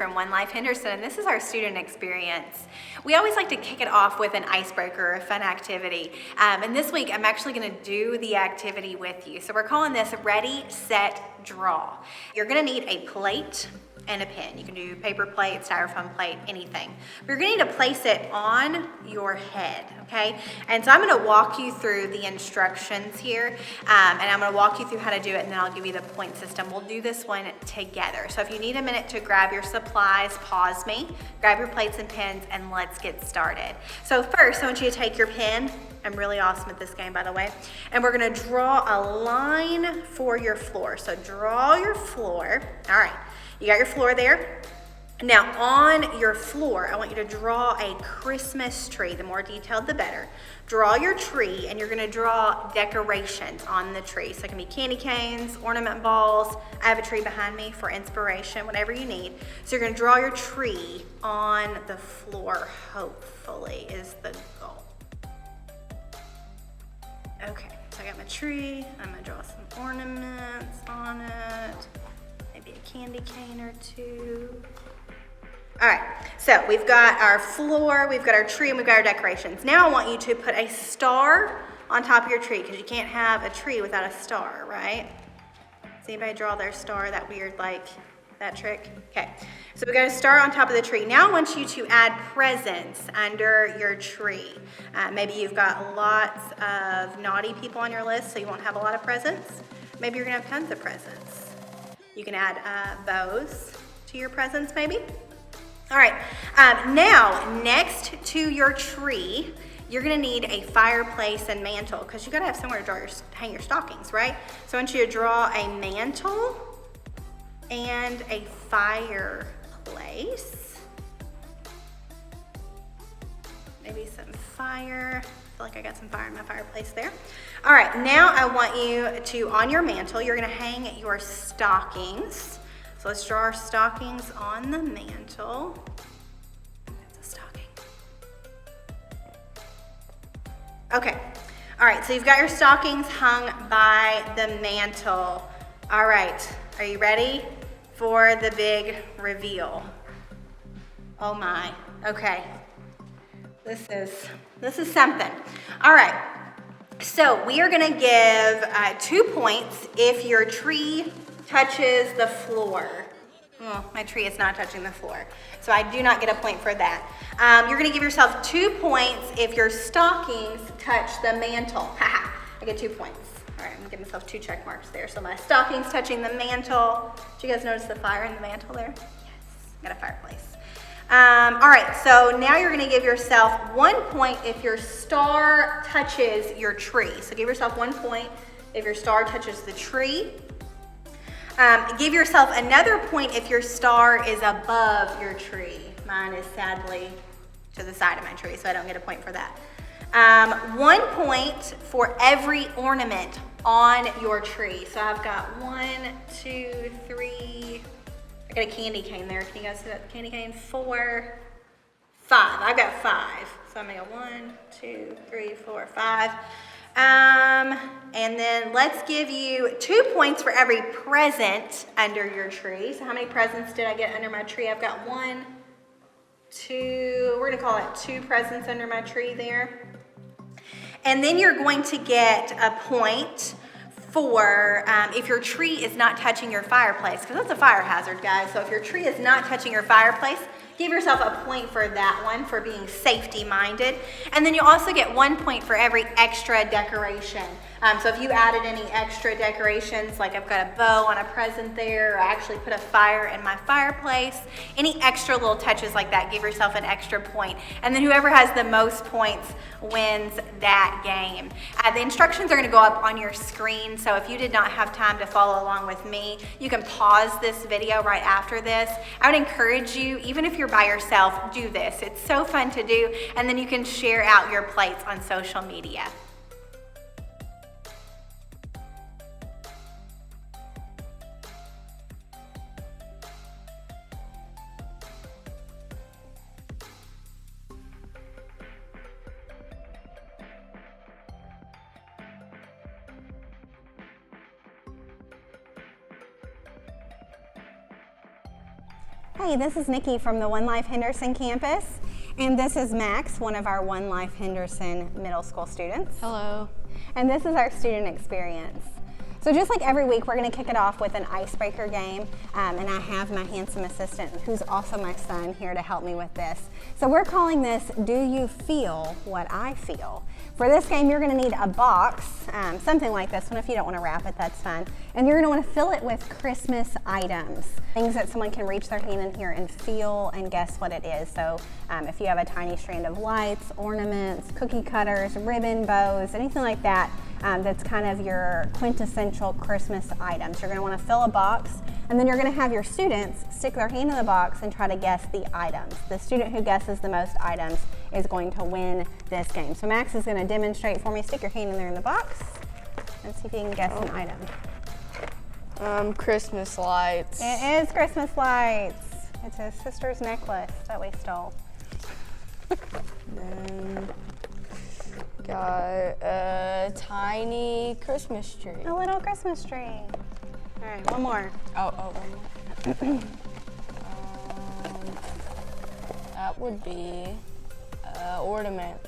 from One Life Henderson, and this is our student experience. We always like to kick it off with an icebreaker or a fun activity. And this week, I'm actually gonna do the activity with you. So we're calling this Ready, Set, Draw. You're gonna need a plate and a pen. You can do paper plate, styrofoam plate, anything. But you're gonna need to place it on your head, okay? And so I'm gonna walk you through the instructions here, and I'm gonna walk you through how to do it, and then I'll give you the point system. We'll do this one together. So if you need a minute to grab your supplies, pause me, grab your plates and pens, and let's get started. So first, I want you to take your pen. I'm really awesome at this game, by the way. And we're gonna draw a line for your floor. So draw your floor. All right. You got your floor there. Now on your floor, I want you to draw a Christmas tree. The more detailed, the better. Draw your tree, and you're gonna draw decorations on the tree. So it can be candy canes, ornament balls. I have a tree behind me for inspiration, whatever you need. So you're gonna draw your tree on the floor, hopefully, is the goal. Okay, so I got my tree. I'm gonna draw some ornaments on it. Maybe a candy cane or two. All right, so we've got our floor, we've got our tree, and we've got our decorations. Now I want you to put a star on top of your tree, because you can't have a tree without a star, right? Does anybody draw their star that weird, like that trick? Okay, so we got a star on top of the tree. Now I want you to add presents under your tree. Maybe you've got lots of naughty people on your list, so you won't have a lot of presents. Maybe you're gonna have tons of presents. You can add bows to your presents, maybe. All right, now next to your tree, you're gonna need a fireplace and mantle, because you gotta have somewhere to hang your stockings, right? So I want you to draw a mantle and a fireplace. Maybe some fire. I feel like I got some fire in my fireplace there. All right, now I want you to, on your mantle, you're gonna hang your stockings. So let's draw our stockings on the mantle. That's a stocking. Okay, all right, so you've got your stockings hung by the mantle. All right, are you ready for the big reveal? Oh my, okay. This is something. All right, so we are gonna give 2 points if your tree touches the floor. Oh, my tree is not touching the floor, so I do not get a point for that. You're gonna give yourself 2 points if your stockings touch the mantle. Haha, I get 2 points. All right, I'm gonna give myself 2 check marks there. So my stockings touching the mantle. Did you guys notice the fire in the mantle there? Yes, got a fireplace. All right, so now you're gonna give yourself 1 point if your star touches your tree. So give yourself 1 point if your star touches the tree. Give yourself another point if your star is above your tree. Mine is sadly to the side of my tree, so I don't get a point for that. 1 point for every ornament on your tree. So I've got 1, 2, 3, I got a candy cane there. Can you guys see that candy cane? 4, 5. I've got 5. So I'm gonna go 1, 2, 3, 4, 5. And then let's give you 2 points for every present under your tree. So how many presents did I get under my tree? I've got 1, 2, we're gonna call it 2 presents under my tree there. And then you're going to get a point for if your tree is not touching your fireplace, because that's a fire hazard, guys. So if your tree is not touching your fireplace, give yourself a point for that one for being safety minded. And then you also get 1 point for every extra decoration. So if you added any extra decorations, like I've got a bow on a present there, or I actually put a fire in my fireplace, any extra little touches like that, give yourself an extra point. And then whoever has the most points wins that game. The instructions are gonna go up on your screen, so if you did not have time to follow along with me, you can pause this video right after this. I would encourage you, even if you're by yourself, do this. It's so fun to do, and then you can share out your plates on social media. Hey, this is Nikki from the One Life Henderson campus, and this is Max, one of our One Life Henderson middle school students. Hello. And this is our student experience. So just like every week, we're going to kick it off with an icebreaker game, and I have my handsome assistant, who's also my son, here to help me with this. So we're calling this, Do You Feel What I Feel? For this game, you're going to need a box, something like this one. If you don't want to wrap it, that's fine. And you're going to want to fill it with Christmas items, things that someone can reach their hand in here and feel and guess what it is. So if you have a tiny strand of lights, ornaments, cookie cutters, ribbon, bows, anything like that, that's kind of your quintessential Christmas items. You're going to want to fill a box, and then you're going to have your students stick their hand in the box and try to guess the items. The student who guesses the most items is going to win this game. So Max is going to demonstrate for me. Stick your hand in there in the box and see if you can guess an item. Christmas lights. It is Christmas lights. It's his sister's necklace that we stole. Then got a tiny Christmas tree. A little Christmas tree. All right, one more. One more. That would be ornament.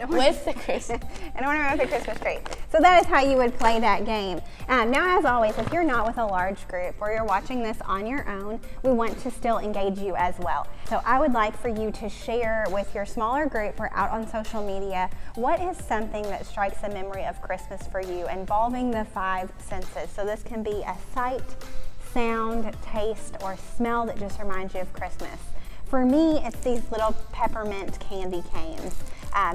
With the Christmas. An ornament with a Christmas tree. So that is how you would play that game. Now, as always, if you're not with a large group or you're watching this on your own, we want to still engage you as well. So I would like for you to share with your smaller group or out on social media, what is something that strikes a memory of Christmas for you involving the 5 senses. So this can be a sight, sound, taste, or smell that just reminds you of Christmas. For me, it's these little peppermint candy canes.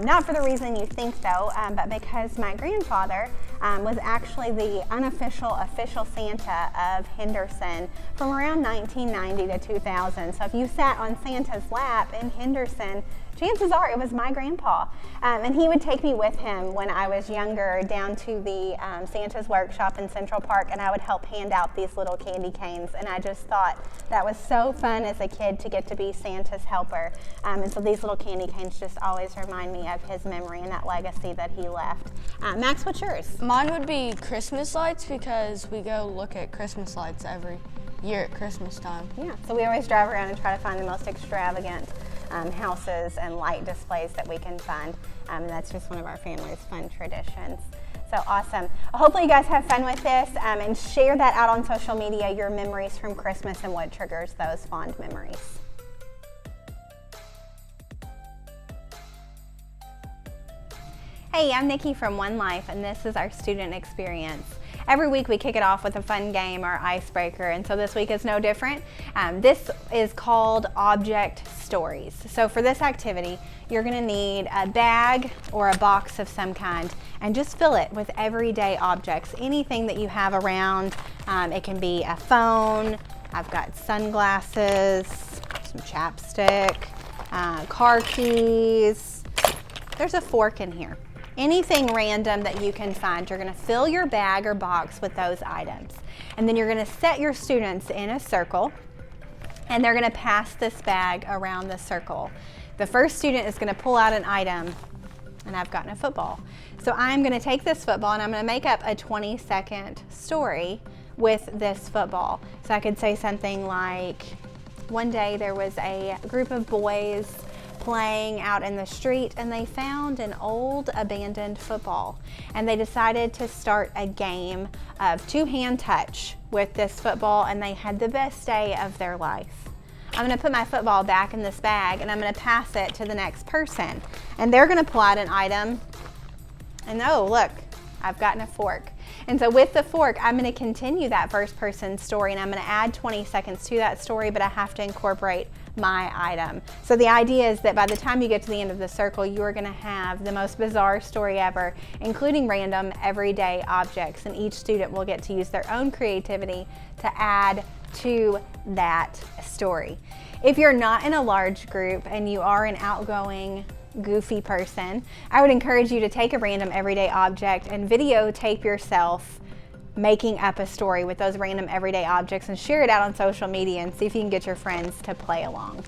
Not for the reason you think though, but because my grandfather was actually the official Santa of Henderson from around 1990 to 2000. So if you sat on Santa's lap in Henderson, chances are it was my grandpa. And he would take me with him when I was younger down to the Santa's workshop in Central Park, and I would help hand out these little candy canes. And I just thought that was so fun as a kid to get to be Santa's helper. And so these little candy canes just always remind me of his memory and that legacy that he left. Max, what's yours? Mine would be Christmas lights, because we go look at Christmas lights every year at Christmas time. Yeah, so we always drive around and try to find the most extravagant houses and light displays that we can find. And that's just one of our family's fun traditions. So awesome. Hopefully you guys have fun with this and share that out on social media, your memories from Christmas and what triggers those fond memories. Hey, I'm Nikki from One Life, and this is our student experience. Every week we kick it off with a fun game or icebreaker, and so this week is no different. This is called Object Stories. So for this activity, you're gonna need a bag or a box of some kind, and just fill it with everyday objects, anything that you have around. It can be a phone, I've got sunglasses, some chapstick, car keys. There's a fork in here. Anything random that you can find, you're gonna fill your bag or box with those items. And then you're gonna set your students in a circle, and they're gonna pass this bag around the circle. The first student is gonna pull out an item, and I've gotten a football. So I'm gonna take this football and I'm gonna make up a 20-second story with this football. So I could say something like, one day there was a group of boys playing out in the street, and they found an old abandoned football, and they decided to start a game of two-hand touch with this football, and they had the best day of their life. I'm gonna put my football back in this bag, and I'm gonna pass it to the next person, and they're gonna pull out an item, and oh look, I've gotten a fork. And so with the fork, I'm gonna continue that first person's story, and I'm gonna add 20 seconds to that story, but I have to incorporate my item. So the idea is that by the time you get to the end of the circle, you are gonna have the most bizarre story ever, including random everyday objects, and each student will get to use their own creativity to add to that story. If you're not in a large group and you are an outgoing, goofy person, I would encourage you to take a random everyday object and videotape yourself making up a story with those random everyday objects and share it out on social media and see if you can get your friends to play along.